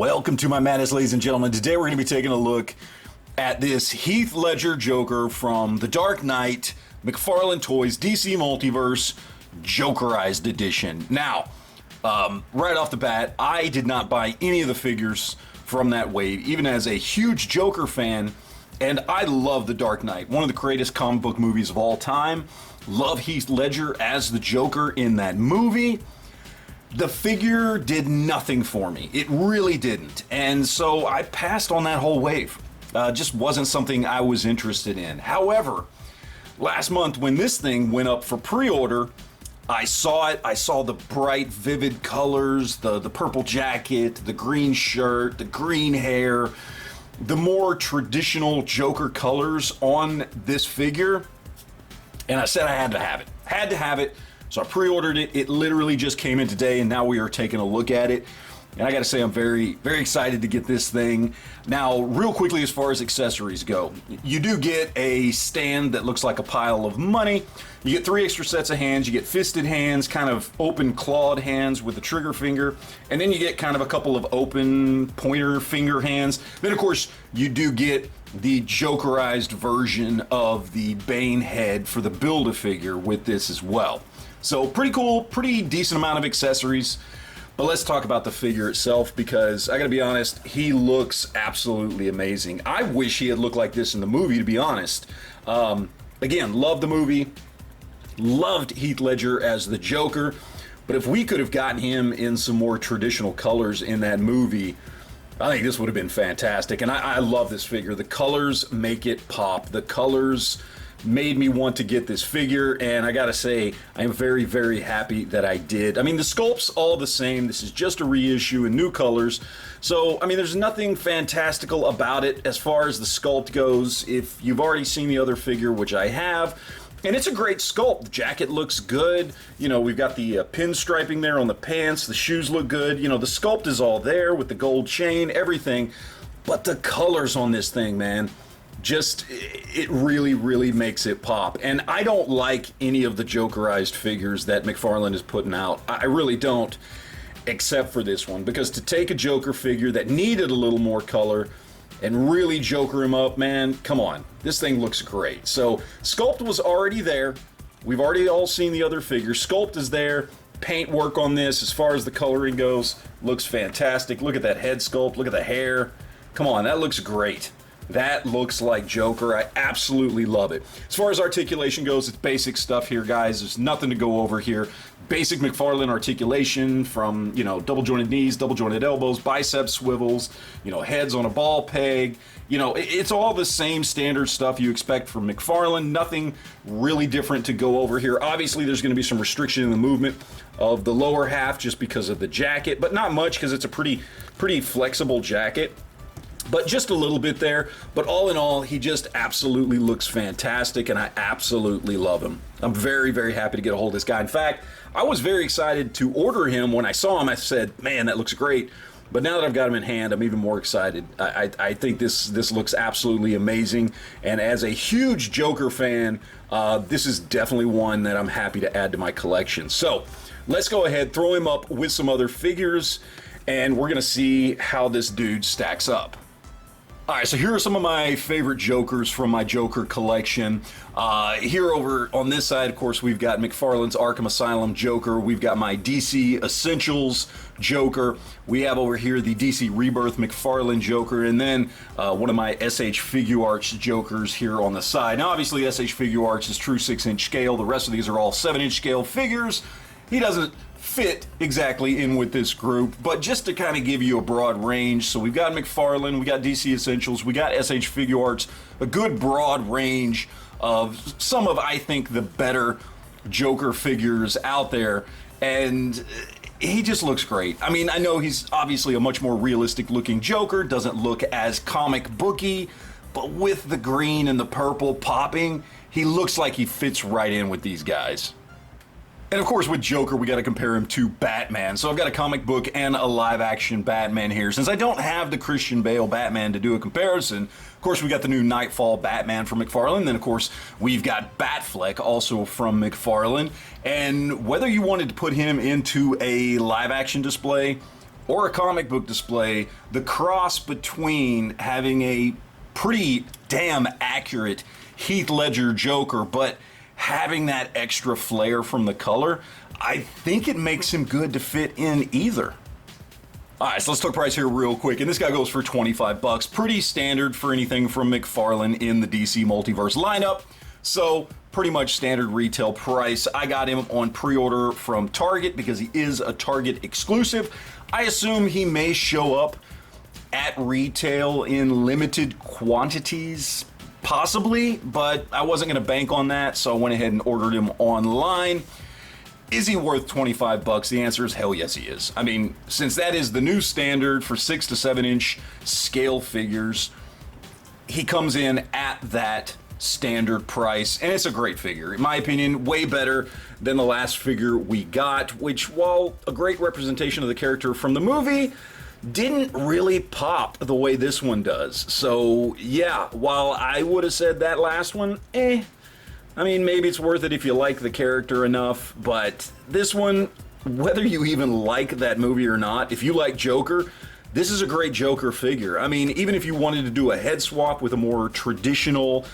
Welcome to my madness, ladies and gentlemen. Today we're going to be taking a look at this Heath Ledger Joker from The Dark Knight, Mcfarlane Toys, DC Multiverse, Jokerized Edition. Now, right off the bat, I did not buy any of the figures from that wave, even as a huge Joker fan, and I love The Dark Knight, one of the greatest comic book movies of all time. Love Heath Ledger as the Joker in that movie. The figure did nothing for me. It really didn't. And so I passed on that whole wave. Just wasn't something I was interested in. However, last month when this thing went up for pre-order, I saw it. I saw the bright, vivid colors, the purple jacket, the green shirt, the green hair, the more traditional Joker colors on this figure. And I said I had to have it. Had to have it. So I pre-ordered it. It literally just came in today, and now we are taking a look at it. And I got to say, I'm very, very excited to get this thing. Now, real quickly, as far as accessories go, you do get a stand that looks like a pile of money. You get 3 extra sets of hands. You get fisted hands, kind of open clawed hands with the trigger finger. And then you get kind of a couple of open pointer finger hands. Then, of course, you do get the Jokerized version of the Bane head for the Build-A-Figure with this as well. So pretty cool, pretty decent amount of accessories. But let's talk about the figure itself, because I gotta be honest, he looks absolutely amazing. I wish he had looked like this in the movie, to be honest. Again, loved the movie, loved Heath Ledger as the Joker, but if we could have gotten him in some more traditional colors in that movie, I think this would have been fantastic. And I love this figure. The colors make it pop. The colors made me want to get this figure, and I gotta say, I am very, very happy that I did. I mean, the sculpt's all the same. This is just a reissue in new colors. So, I mean, there's nothing fantastical about it as far as the sculpt goes. If you've already seen the other figure, which I have, and it's a great sculpt. The jacket looks good. You know, we've got the pinstriping there on the pants. The shoes look good. You know, the sculpt is all there with the gold chain, everything. But the colors on this thing, man, just, it really, really makes it pop. And I don't like any of the Jokerized figures that Mcfarlane is putting out. I really don't, except for this one. Because to take a Joker figure that needed a little more color and really Joker him up, man, come on. This thing looks great. So, sculpt was already there. We've already all seen the other figures. Sculpt is there. Paint work on this, as far as the coloring goes, looks fantastic. Look at that head sculpt. Look at the hair. Come on, that looks great. That looks like Joker. I absolutely love it. As far as articulation goes, it's basic stuff here, guys. There's nothing to go over here. Basic Mcfarlane articulation from, you know, double jointed knees, double jointed elbows, bicep swivels, you know, heads on a ball peg. You know, it's all the same standard stuff you expect from Mcfarlane. Nothing really different to go over here. Obviously, there's going to be some restriction in the movement of the lower half just because of the jacket, but not much because it's a pretty flexible jacket. But just a little bit there. But all in all, he just absolutely looks fantastic, and I absolutely love him. I'm very, very happy to get a hold of this guy. In fact, I was very excited to order him. When I saw him, I said, man, that looks great. But now that I've got him in hand, I'm even more excited. I think this looks absolutely amazing. And as a huge Joker fan, this is definitely one that I'm happy to add to my collection. So let's go ahead, throw him up with some other figures, and we're going to see how this dude stacks up. All right, so here are some of my favorite Jokers from my Joker collection. Here over on this side, of course, we've got Mcfarlane's Arkham Asylum Joker. We've got my DC Essentials Joker. We have over here the DC Rebirth Mcfarlane Joker, and then one of my SH Figuarts Jokers here on the side. Now, obviously, SH Figuarts is true 6-inch scale. The rest of these are all 7-inch scale figures. He doesn't fit exactly in with this group, but just to kind of give you a broad range. So we've got Mcfarlane, we got DC Essentials, we got SH Figuarts, a good broad range of some of, I think, the better Joker figures out there, and he just looks great. I mean, I know he's obviously a much more realistic looking Joker, doesn't look as comic booky, but with the green and the purple popping, he looks like he fits right in with these guys. And of course, with Joker, we got to compare him to Batman. So I've got a comic book and a live-action Batman here. Since I don't have the Christian Bale Batman to do a comparison, of course, we got the new Nightfall Batman from Mcfarlane. Then, of course, we've got Batfleck, also from Mcfarlane. And whether you wanted to put him into a live-action display or a comic book display, the cross between having a pretty damn accurate Heath Ledger Joker, but having that extra flair from the color, I think it makes him good to fit in either. Alright, so let's talk price here real quick, and this guy goes for 25 bucks. Pretty standard for anything from Mcfarlane in the DC Multiverse lineup, so pretty much standard retail price. I got him on pre-order from Target because he is a Target exclusive. I assume he may show up at retail in limited quantities, possibly, but I wasn't going to bank on that, so I went ahead and ordered him online. Is he worth 25 bucks? The answer is hell yes he is. I mean, since that is the new standard for 6 to 7 inch scale figures, he comes in at that standard price, and it's a great figure. In my opinion, way better than the last figure we got, which, while a great representation of the character from the movie, didn't really pop the way this one does. So yeah, while I would have said that last one, I mean, maybe it's worth it if you like the character enough, but this one, whether you even like that movie or not, if you like Joker, this is a great Joker figure. I mean, even if you wanted to do a head swap with a more traditional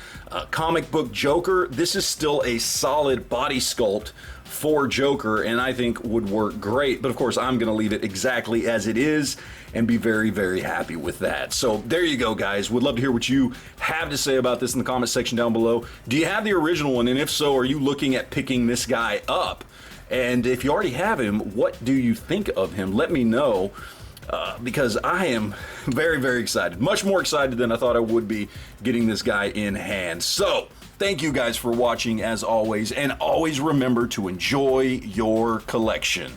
comic book Joker, this is still a solid body sculpt for Joker, and I think would work great. But of course, I'm going to leave it exactly as it is and be very, very happy with that. So there you go, guys. Would love to hear what you have to say about this in the comment section down below. Do you have the original one? And if so, are you looking at picking this guy up? And if you already have him, what do you think of him? Let me know. Because I am very, very excited. Much more excited than I thought I would be getting this guy in hand. So, thank you guys for watching as always, and always remember to enjoy your collection.